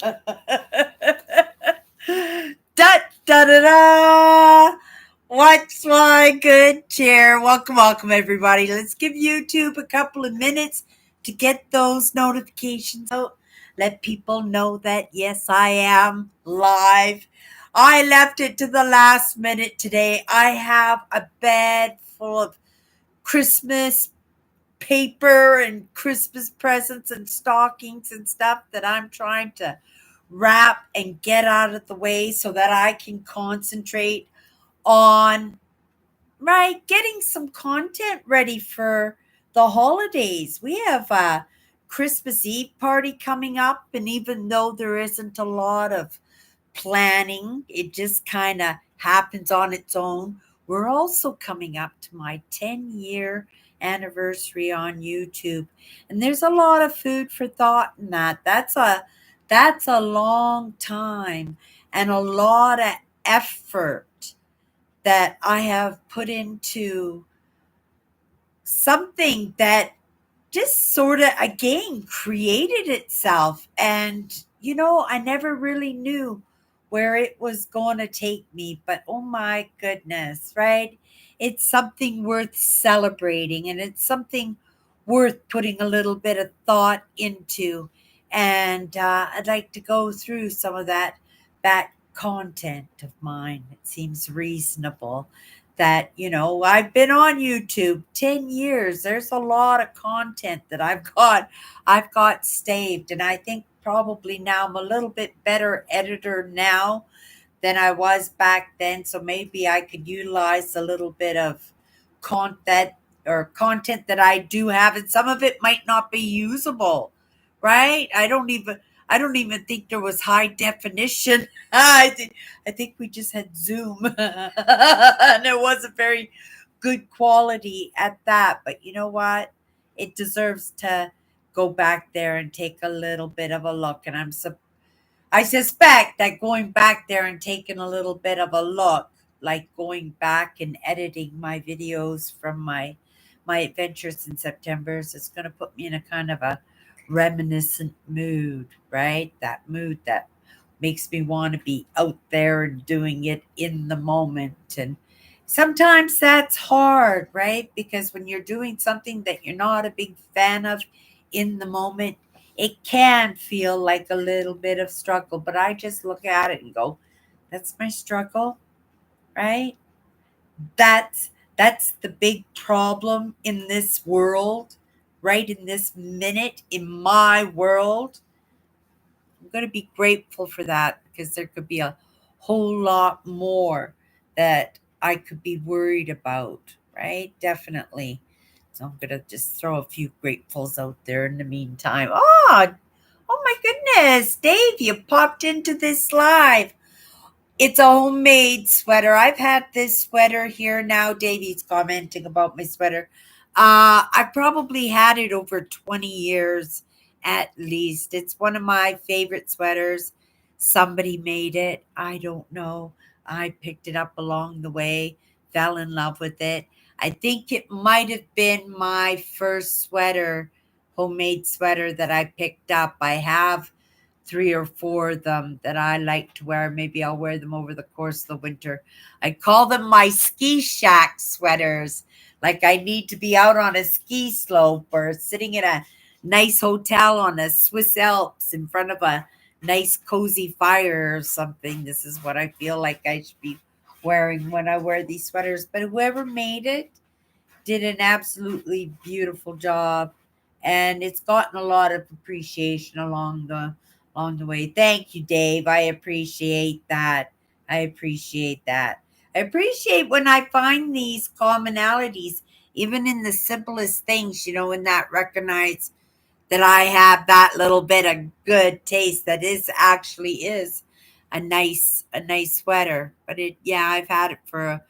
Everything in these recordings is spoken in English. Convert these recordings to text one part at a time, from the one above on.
Da da da da! What's my good cheer? Welcome, welcome, everybody. Let's give YouTube a couple of minutes to get those notifications out. Let people know that, yes, I am live. I left it to the last minute today. I have a bag full of Christmas paper and Christmas presents and stockings and stuff that I'm trying to wrap and get out of the way so that I can concentrate on getting some content ready for the holidays. We have a Christmas Eve party coming up, and even though there isn't a lot of planning, it just kind of happens on its own. We're also coming up to my 10-year anniversary on YouTube, and there's a lot of food for thought in that. That's a long time and a lot of effort that I have put into something that just sort of again created itself. And I never really knew where it was going to take me, but oh my goodness, right? It's something worth celebrating, and it's something worth putting a little bit of thought into. And I'd like to go through some of that content of mine. It seems reasonable that I've been on YouTube 10 years. There's a lot of content that I've got saved, and I think probably now I'm a little bit better editor now than I was back then, so maybe I could utilize a little bit of content content that I do have, and some of it might not be usable, right? I don't even think there was high definition. I think we just had Zoom, and it wasn't very good quality at that. But you know what? It deserves to go back there and take a little bit of a look. And I suspect that going back there and taking a little bit of a look, like going back and editing my videos from my adventures in September's, is going to put me in a kind of a reminiscent mood, right? That mood that makes me want to be out there and doing it in the moment. And sometimes that's hard, right? Because when you're doing something that you're not a big fan of in the moment, it can feel like a little bit of struggle. But I just look at it and go, that's my struggle, right? That's the big problem in this world, right? In this minute, in my world. I'm going to be grateful for that, because there could be a whole lot more that I could be worried about, right? Definitely. So I'm going to just throw a few gratefuls out there in the meantime. Oh my goodness, Dave, you popped into this live. It's a homemade sweater. I've had this sweater here now. Davey's commenting about my sweater. I probably had it over 20 years at least. It's one of my favorite sweaters. Somebody made it. I don't know. I picked it up along the way, fell in love with it. I think it might have been my first sweater, homemade sweater that I picked up. I have three or four of them that I like to wear. Maybe I'll wear them over the course of the winter. I call them my ski shack sweaters. Like I need to be out on a ski slope or sitting in a nice hotel on the Swiss Alps in front of a nice cozy fire or something. This is what I feel like I should be wearing when I wear these sweaters. But whoever made it did an absolutely beautiful job, and it's gotten a lot of appreciation along the way. Thank you, Dave. I appreciate that. I appreciate that. I appreciate when I find these commonalities, even in the simplest things, in that recognize that I have that little bit of good taste that is a nice sweater. But I've had it for a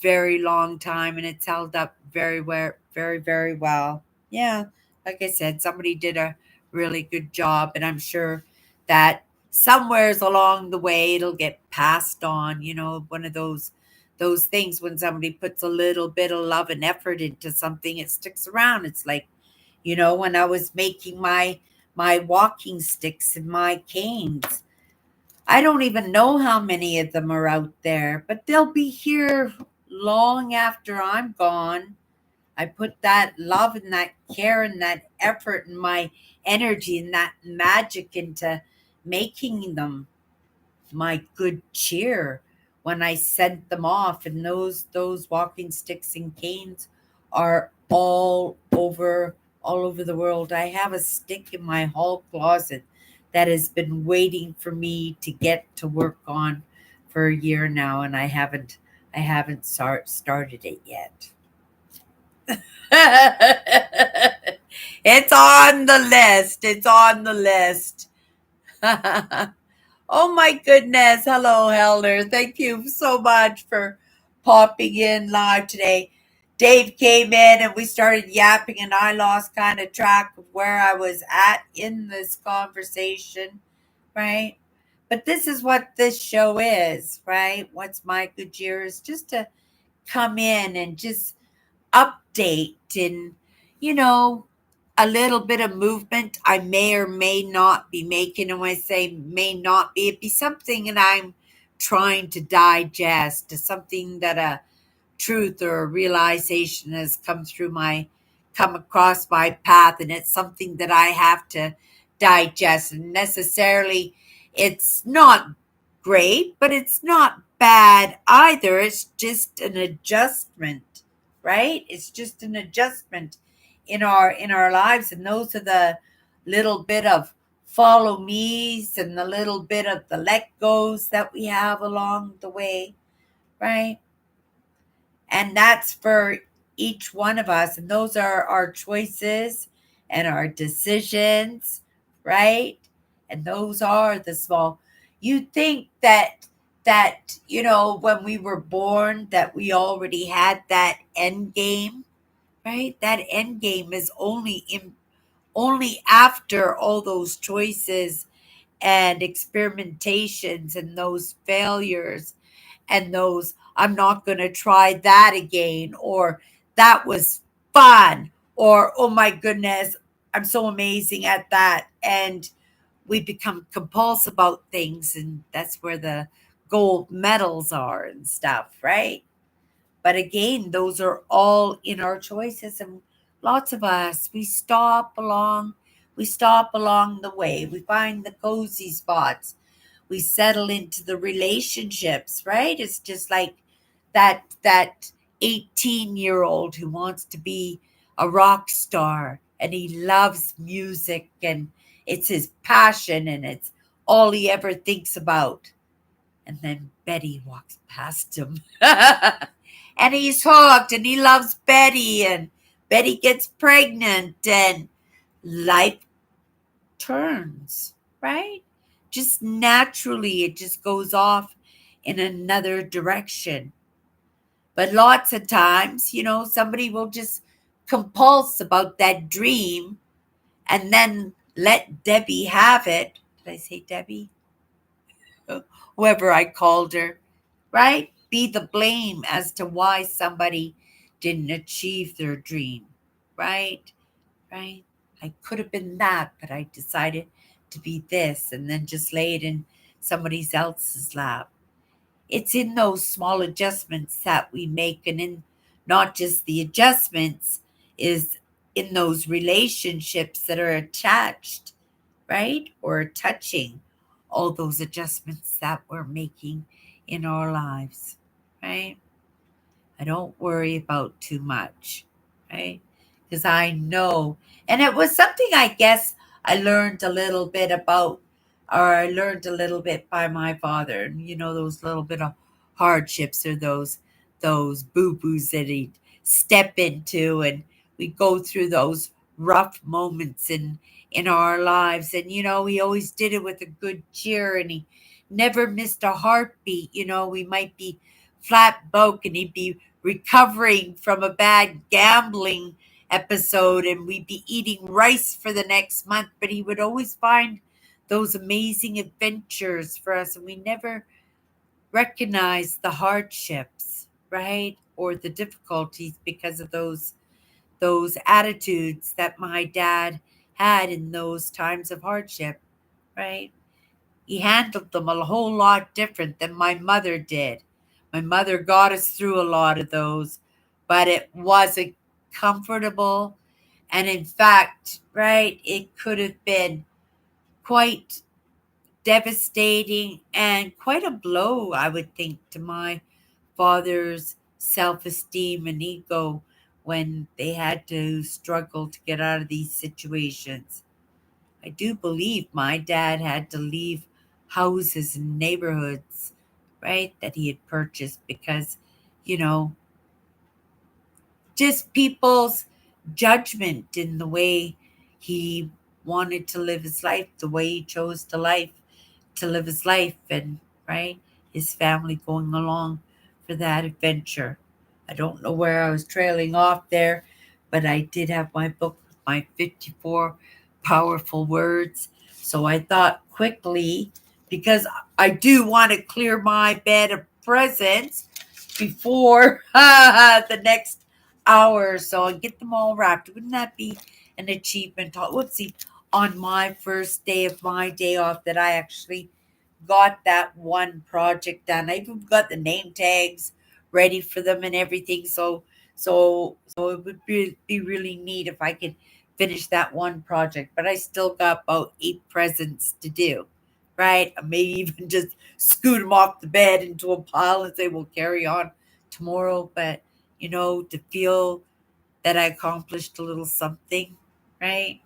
very long time, and it's held up very, very well. Yeah, like I said, somebody did a really good job, and I'm sure that somewheres along the way it'll get passed on. One of those things when somebody puts a little bit of love and effort into something, it sticks around. It's like, when I was making my walking sticks and my canes. I don't even know how many of them are out there, but they'll be here long after I'm gone. I put that love and that care and that effort and my energy and that magic into making them my good cheer when I sent them off. And those walking sticks and canes are all over the world. I have a stick in my hall closet that has been waiting for me to get to work on for a year now, and I haven't started it yet. It's on the list. It's on the list. Oh my goodness. Hello, Helder. Thank you so much for popping in live today. Dave came in and we started yapping, and I lost kind of track of where I was at in this conversation, right? But this is what this show is, right? What's my good year is just to come in and just update and, you know, a little bit of movement I may or may not be making. And when I say may not be, it'd be something that I'm trying to digest, something that a truth or a realization has come across my path, and it's something that I have to digest. And necessarily it's not great, but it's not bad either. It's just an adjustment, right? It's just an adjustment in our lives. And those are the little bit of follow me's and the little bit of the let goes that we have along the way, right? And that's for each one of us. And those are our choices and our decisions, right? And those are the small. You think that when we were born that we already had that end game, right? That end game is only after all those choices and experimentations and those failures and those I'm not going to try that again, or that was fun, or oh my goodness, I'm so amazing at that. And we become compulsive about things, and that's where the gold medals are and stuff, right? But again, those are all in our choices. And lots of us, we stop along the way. We find the cozy spots. We settle into the relationships, right? It's just like that 18-year-old who wants to be a rock star, and he loves music, and it's his passion, and it's all he ever thinks about. And then Betty walks past him. And he's hooked, and he loves Betty, and Betty gets pregnant, and life turns, right? Just naturally, it just goes off in another direction. But lots of times, somebody will just compulse about that dream and then let Debbie have it. Did I say Debbie? Whoever I called her, right? Be the blame as to why somebody didn't achieve their dream, right? Right? I could have been that, but I decided to be this, and then just lay it in somebody else's lap. It's in those small adjustments that we make, and in not just the adjustments, is in those relationships that are attached, right? Or touching all those adjustments that we're making in our lives, right? I don't worry about too much, right? Because I know, and it was something I guess I learned a little bit about, or I learned a little bit by my father. And those little bit of hardships, or those boo boos that he'd step into, and we go through those rough moments in our lives. And he always did it with a good cheer, and he never missed a heartbeat. We might be flat broke, and he'd be recovering from a bad gambling episode, and we'd be eating rice for the next month, but he would always find those amazing adventures for us, and we never recognized the hardships, right? Or the difficulties, because of those attitudes that my dad had in those times of hardship, right? He handled them a whole lot different than my mother did. My mother got us through a lot of those, but it wasn't comfortable. And in fact, right, it could have been quite devastating and quite a blow, I would think, to my father's self esteem and ego when they had to struggle to get out of these situations. I do believe my dad had to leave houses and neighborhoods, right, that he had purchased because, you know, just people's judgment in the way he wanted to live his life, the way he chose to live his life, and right, his family going along for that adventure. I don't know where I was trailing off there, but I did have my book, my 54 powerful words. So I thought quickly, because I do want to clear my bed of presents before the next hour or so and get them all wrapped. Wouldn't that be an achievement? Whoopsie, on my first day of my day off that I actually got that one project done. I even got the name tags ready for them and everything. So it would be really neat if I could finish that one project. But I still got about 8 presents to do. Right? Maybe even just scoot them off the bed into a pile and say we'll carry on tomorrow. But to feel that I accomplished a little something, right?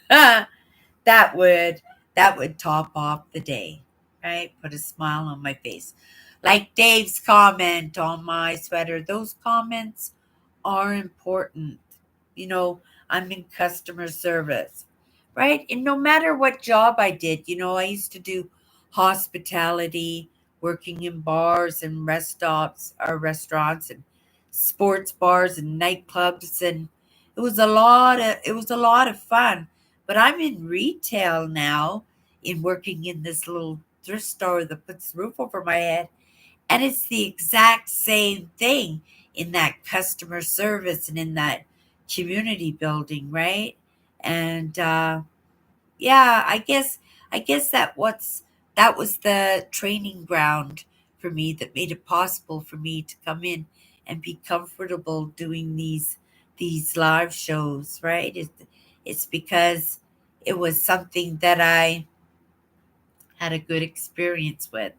that would that would top off the day, right? Put a smile on my face. Like Dave's comment on my sweater, those comments are important. You know, I'm in customer service, right? And no matter what job I did, I used to do hospitality, working in bars and restaurants and sports bars and nightclubs, and it was a lot of fun. But I'm in retail now, in working in this little thrift store that puts the roof over my head, and it's the exact same thing in that customer service and in that community building, right? And yeah, I guess that was the training ground for me that made it possible for me to come in and be comfortable doing these live shows, right? It's because it was something that I had a good experience with.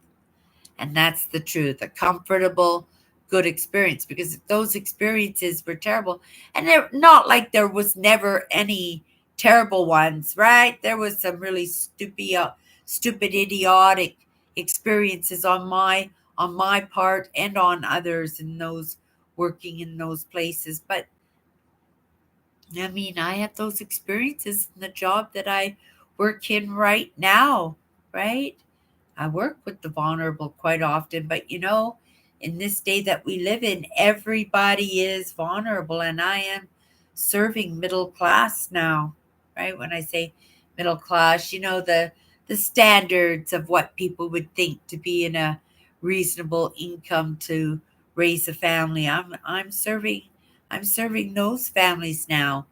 And that's the truth, a comfortable, good experience. Because if those experiences were terrible, and they're not like there was never any terrible ones, right? There was some really stupid, idiotic experiences on my part and on others in those working in those places. But I mean, I have those experiences in the job that I work in right now, right? I work with the vulnerable quite often, but in this day that we live in, everybody is vulnerable, and I am serving middle class now, right? When I say middle class, the standards of what people would think to be in a reasonable income to raise a family. I'm serving those families now.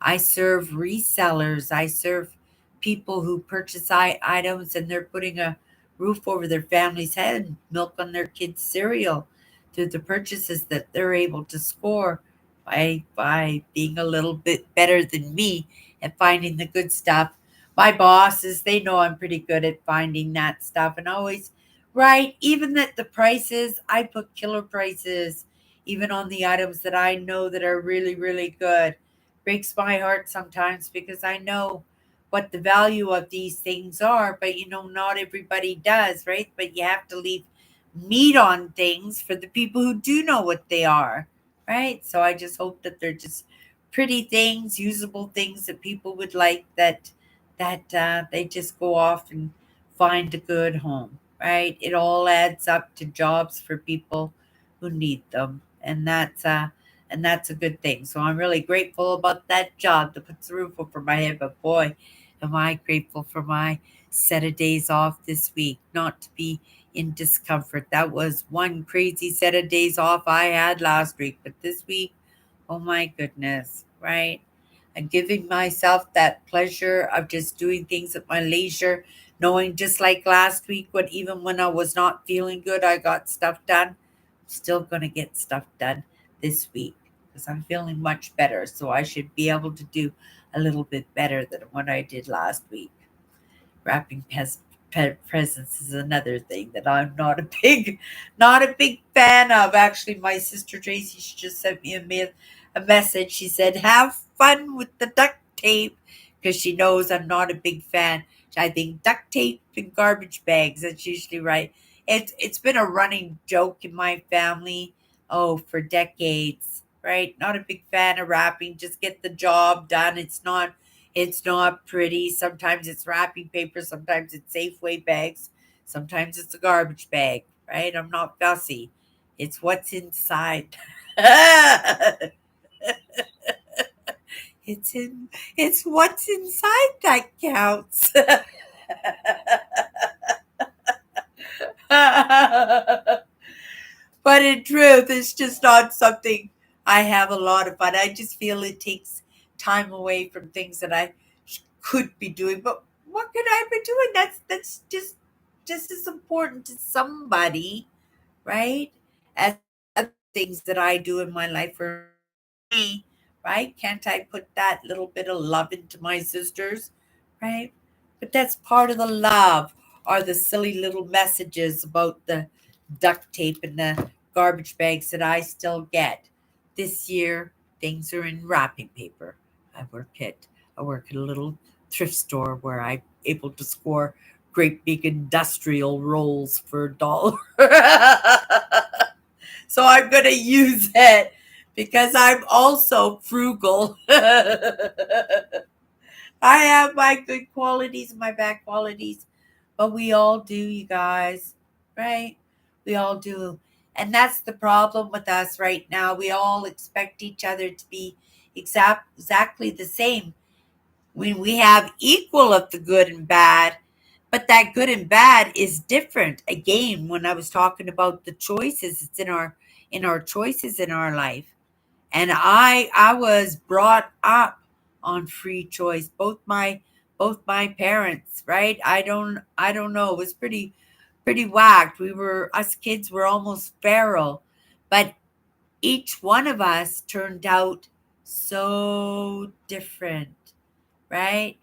I serve resellers. I serve people who purchase items and they're putting a roof over their family's head, milk on their kids' cereal through the purchases that they're able to score by being a little bit better than me and finding the good stuff. My bosses, they know I'm pretty good at finding that stuff and always right, even at the prices, I put killer prices even on the items that I know that are really, really good. Breaks my heart sometimes because I know what the value of these things are, but not everybody does, right? But you have to leave meat on things for the people who do know what they are, right? So I just hope that they're just pretty things, usable things that people would like, that they just go off and find a good home, right? It all adds up to jobs for people who need them, and that's a good thing. So I'm really grateful about that job that puts the roof over my head. But boy, am I grateful for my set of days off this week, not to be in discomfort. That was one crazy set of days off I had last week, but this week, oh my goodness, right? and giving myself that pleasure of just doing things at my leisure, knowing just like last week, when even when I was not feeling good, I got stuff done. I'm still going to get stuff done this week because I'm feeling much better. So I should be able to do a little bit better than what I did last week. Wrapping presents is another thing that I'm not a big fan of. Actually, my sister Tracy, she just sent me a message. She said, "Have fun with the duct tape," because she knows I'm not a big fan. I think duct tape and garbage bags. That's usually right. It's been a running joke in my family. Oh, for decades, right? Not a big fan of wrapping. Just get the job done. It's not pretty. Sometimes it's wrapping paper, sometimes it's Safeway bags, sometimes it's a garbage bag, right? I'm not fussy. It's what's inside. It's what's inside that counts. But in truth, it's just not something I have a lot of fun. I just feel it takes time away from things that I could be doing. But what could I be doing? That's just as important to somebody, right? As other things that I do in my life are important to me, right? Can't I put that little bit of love into my sisters, right? But that's part of the love, are the silly little messages about the duct tape and the garbage bags that I still get. This year, things are in wrapping paper. I work at I work at a little thrift store where I'm able to score great big industrial rolls for $1. So I'm going to use it because I'm also frugal. I have my good qualities and my bad qualities, but we all do, you guys, right? We all do. And that's the problem with us right now. We all expect each other to be exactly the same when we have equal of the good and bad, but that good and bad is different. Again, when I was talking about the choices, it's in our choices in our life. And I was brought up on free choice. Both my parents, right? I don't know. It was pretty whacked. Us kids were almost feral, but each one of us turned out so different, right?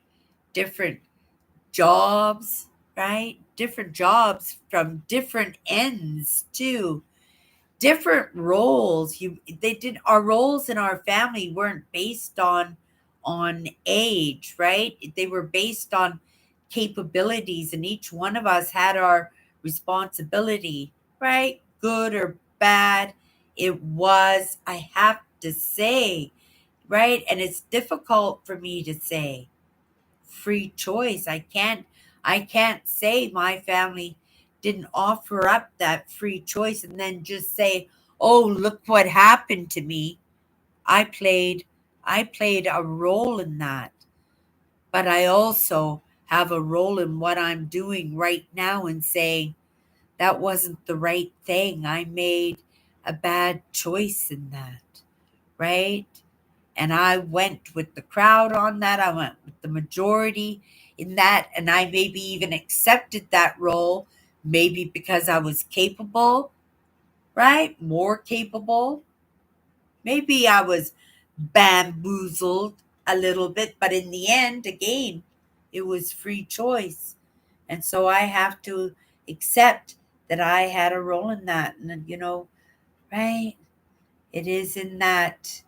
Different jobs, right? Different jobs from different ends too. Different roles. They did Our roles in our family weren't based on age, right? They were based on capabilities, and each one of us had our responsibility, right? Good or bad. It was, I have to say, right? And it's difficult for me to say free choice. I can't say my family didn't offer up that free choice and then just say, "Oh, look what happened to me." I played I played a role in that, but I also have a role in what I'm doing right now and saying that wasn't the right thing. I made a bad choice in that, right? And I went with the crowd on that. I went with the majority in that, and I maybe even accepted that role, maybe because I was capable, right? More capable. Maybe I was bamboozled a little bit, but in the end, again, it was free choice. And so I have to accept that I had a role in that. And, right? It is in that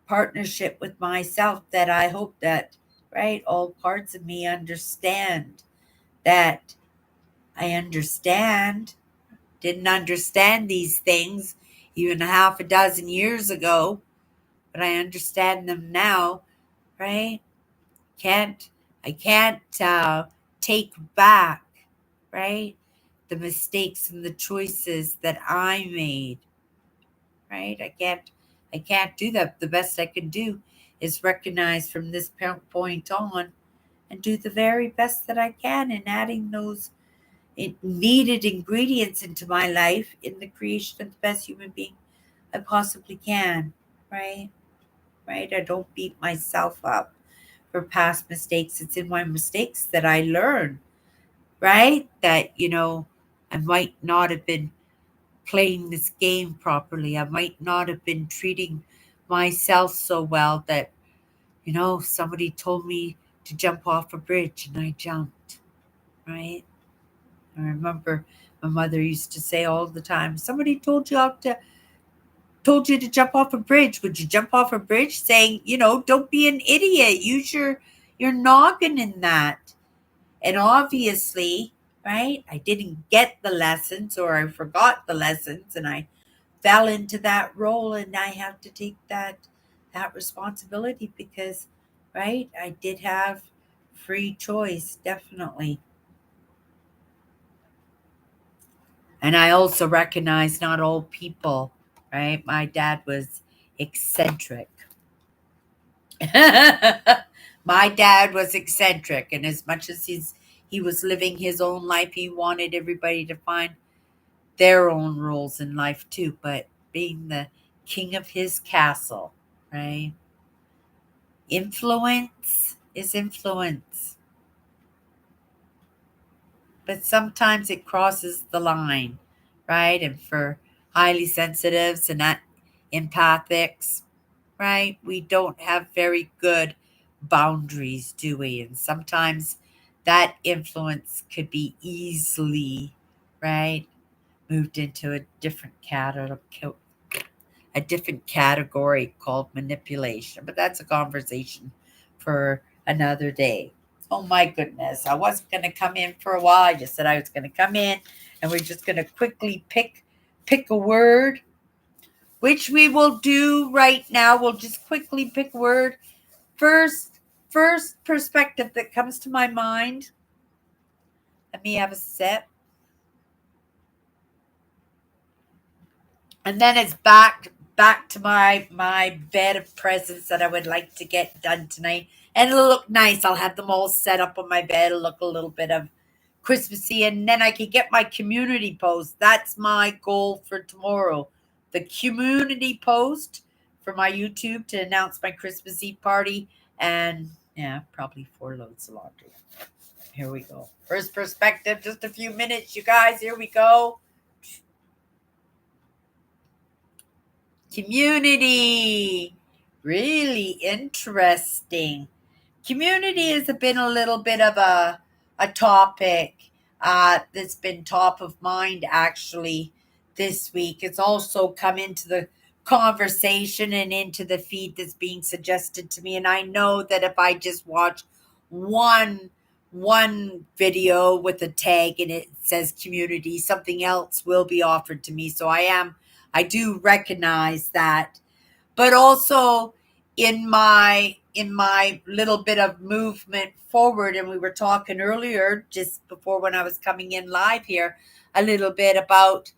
partnership with myself that I hope that, right, all parts of me understand that I understand, didn't understand these things even a half a dozen years ago, but I understand them now, right? Can't I can't take back, right, the mistakes and the choices that I made, right? I can't do that. The best I can do is recognize from this point on and do the very best that I can in adding those needed ingredients into my life in the creation of the best human being I possibly can, right? right? I don't beat myself up for past mistakes. It's in my mistakes that I learn, right? That, I might not have been playing this game properly. I might not have been treating myself so well that, somebody told me to jump off a bridge and I jumped, right? I remember my mother used to say all the time, somebody told you to jump off a bridge. Would you jump off a bridge? Saying, don't be an idiot. Use your noggin in that. And obviously, right, I didn't get the lessons or I forgot the lessons and I fell into that role and I have to take that responsibility because, right, I did have free choice, definitely. And I also recognize not all people, right? My dad was eccentric. My dad was eccentric, and as much as he was living his own life, he wanted everybody to find their own roles in life too. But being the king of his castle, right? Influence is influence, but sometimes it crosses the line, right? And for highly sensitives and not empathics, right? We don't have very good boundaries, do we? And sometimes that influence could be easily, right, moved into a different category called manipulation. But that's a conversation for another day. Oh my goodness. I wasn't going to come in for a while. I just said I was going to come in and we're just going to quickly pick a word, which we will do right now. We'll just quickly pick a word. First perspective that comes to my mind. Let me have a sip. And then it's back to my bed of presents that I would like to get done tonight. And it'll look nice. I'll have them all set up on my bed. It'll look a little bit of Christmassy. And then I can get my community post. That's my goal for tomorrow. The community post for my YouTube to announce my Christmas Eve party. And yeah, probably 4 loads of laundry. Here we go. First perspective, just a few minutes, you guys. Here we go. Community. Really interesting. Community has been a little bit of a topic that's been top of mind actually this week. It's also come into the conversation and into the feed that's being suggested to me. And I know that if I just watch one video with a tag and it says community, something else will be offered to me. So I do recognize that. But also in my little bit of movement forward, and we were talking earlier just before when I was coming in live here a little bit about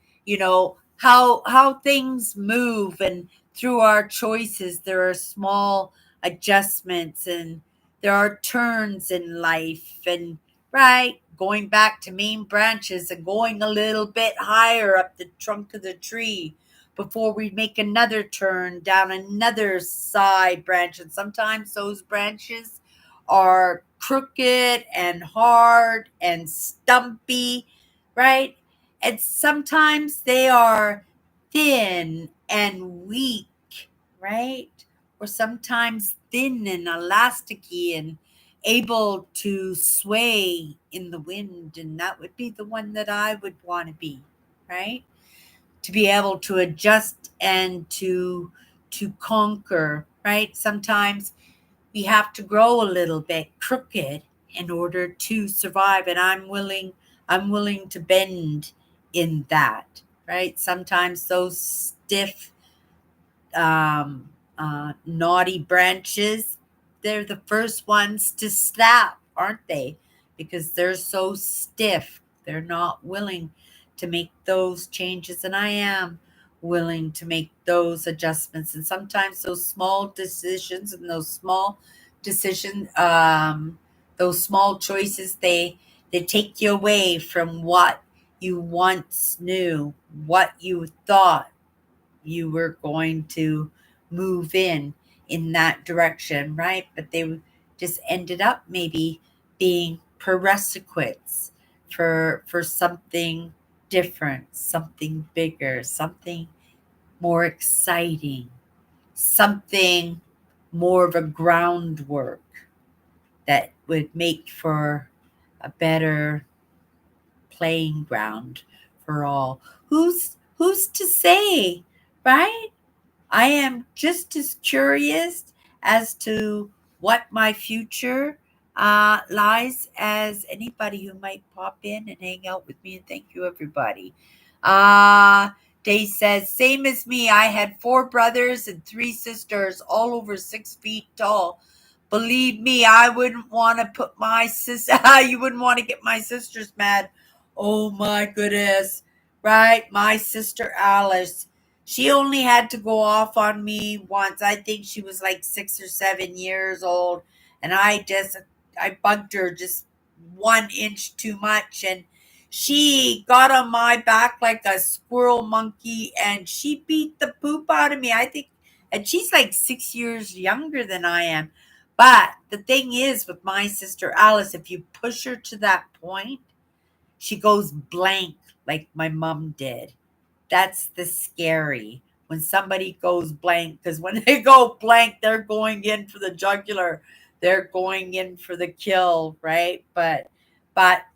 how things move, and through our choices there are small adjustments and there are turns in life, and right, going back to main branches and going a little bit higher up the trunk of the tree before we make another turn down another side branch. And sometimes those branches are crooked and hard and stumpy, right? And sometimes they are thin and weak, right? Or sometimes thin and elasticy and able to sway in the wind. And that would be the one that I would want to be, right? To be able to adjust and to conquer, right? Sometimes we have to grow a little bit crooked in order to survive, and I'm willing to bend in that, right? Sometimes those stiff naughty branches, they're the first ones to snap, aren't they? Because they're so stiff. They're not willing to make those changes. And I am willing to make those adjustments. And sometimes those small decisions and those small choices, they take you away from what you once knew, what you thought you were going to move in. in that direction, right? But they just ended up maybe being prerequisites for something different, something bigger, something more exciting, something more of a groundwork that would make for a better playing ground for all. Who's to say, right? I am just as curious as to what my future lies as anybody who might pop in and hang out with me. And thank you, everybody. Uh, Day says, same as me. I had 4 brothers and 3 sisters, all over 6 feet tall. Believe me, I wouldn't want to put my sister, you wouldn't want to get my sisters mad. Oh my goodness. Right? My sister Alice, she only had to go off on me once. I think she was like 6 or 7 years old. And I bugged her just 1 inch too much. And she got on my back like a squirrel monkey and she beat the poop out of me. I think, and she's like 6 years younger than I am. But the thing is with my sister Alice, if you push her to that point, she goes blank like my mom did. That's the scary when somebody goes blank, because when they go blank, they're going in for the jugular. They're going in for the kill, right? But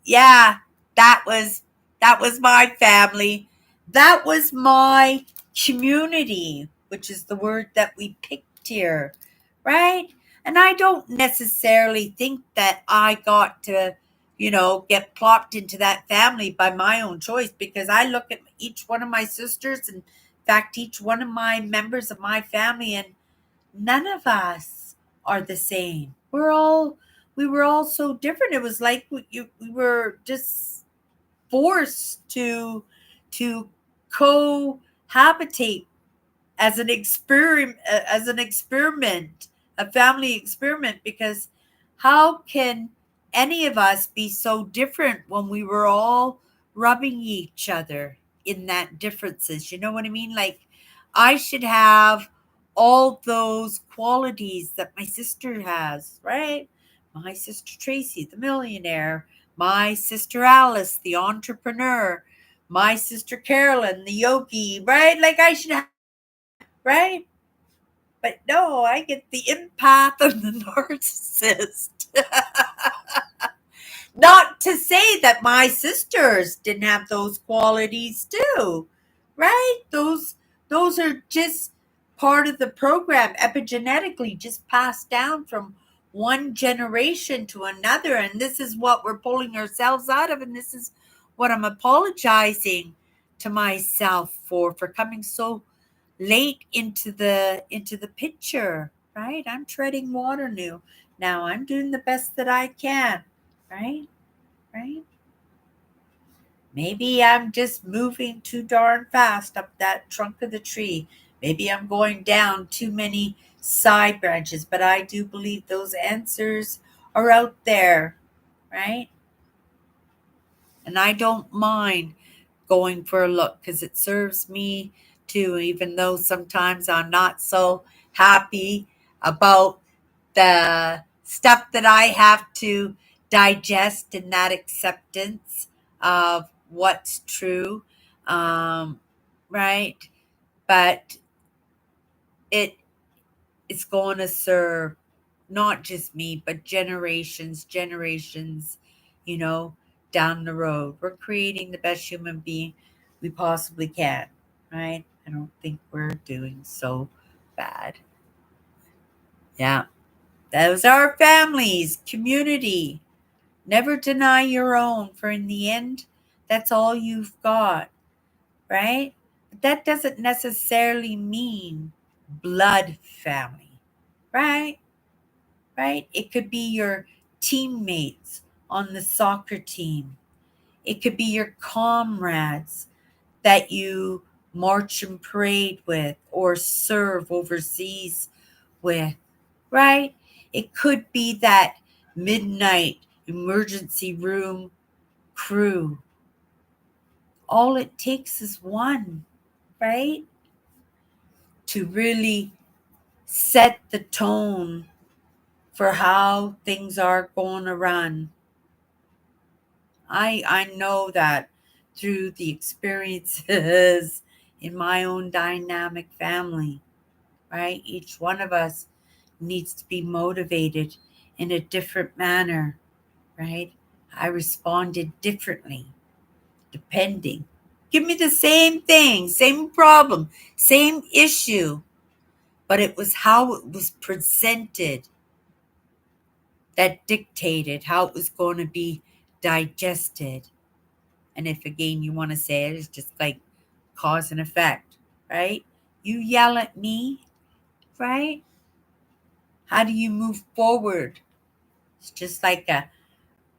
yeah, that was that was my family. That was my community, which is the word that we picked here, right? And I don't necessarily think that I got to, get plopped into that family by my own choice, because I look at each one of my sisters and, in fact, each one of my members of my family, and none of us are the same. We were all so different. It was like we were just forced to cohabitate as an experiment, a family experiment, because how can any of us be so different when we were all rubbing each other in that differences? You know what I mean? Like, I should have all those qualities that my sister has, right? My sister Tracy, the millionaire, my sister Alice, the entrepreneur, my sister Carolyn, the yogi, right? Like, I should have, right? But no, I get the empath and the narcissist. Not to say that my sisters didn't have those qualities too, right? Those are just part of the program, epigenetically just passed down from one generation to another, and this is what we're pulling ourselves out of, and this is what I'm apologizing to myself for coming so late into the picture, right? I'm treading water new. Now I'm doing the best that I can, right? Right? Maybe I'm just moving too darn fast up that trunk of the tree. Maybe I'm going down too many side branches, but I do believe those answers are out there, right? And I don't mind going for a look because it serves me too, even though sometimes I'm not so happy about the stuff that I have to digest in that acceptance of what's true, um, right? But it it's going to serve not just me, but generations, you know, down the road. We're creating the best human being we possibly can, right? I don't think we're doing so bad. Yeah. Those are families, community. Never deny your own, for in the end, that's all you've got, right? But that doesn't necessarily mean blood family, right? Right? It could be your teammates on the soccer team. It could be your comrades that you march and parade with or serve overseas with, right? It could be that midnight emergency room crew. All it takes is one, right? To really set the tone for how things are going to run. I know that through the experiences in my own dynamic family, right? Each one of us needs to be motivated in a different manner, right? I responded differently depending. Give me the same thing, same problem, same issue, but it was how it was presented that dictated how it was going to be digested. And if again you want to say it, it's just like cause and effect, right? You yell at me, right? How do you move forward? It's just like a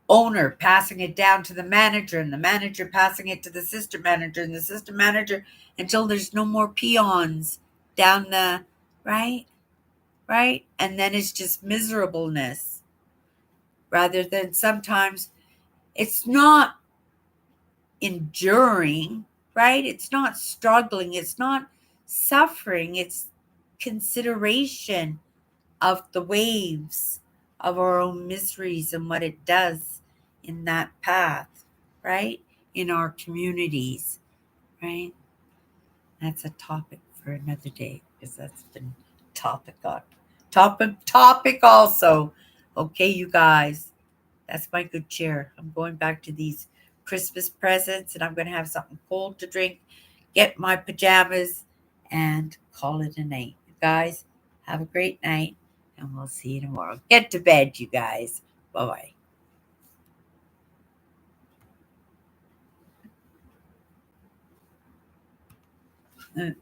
owner passing it down to the manager and the manager passing it to the assistant manager and the assistant manager until there's no more peons down the right, and then it's just miserableness rather than sometimes it's not enduring, right? It's not struggling, it's not suffering, it's consideration of the waves of our own miseries and what it does in that path, right? In our communities, right? That's a topic for another day because that's been topic also. Okay, you guys, that's my good cheer. I'm going back to these Christmas presents and I'm going to have something cold to drink, get my pajamas, and call it a night. You guys, have a great night and we'll see you tomorrow. Get to bed, you guys. Bye bye.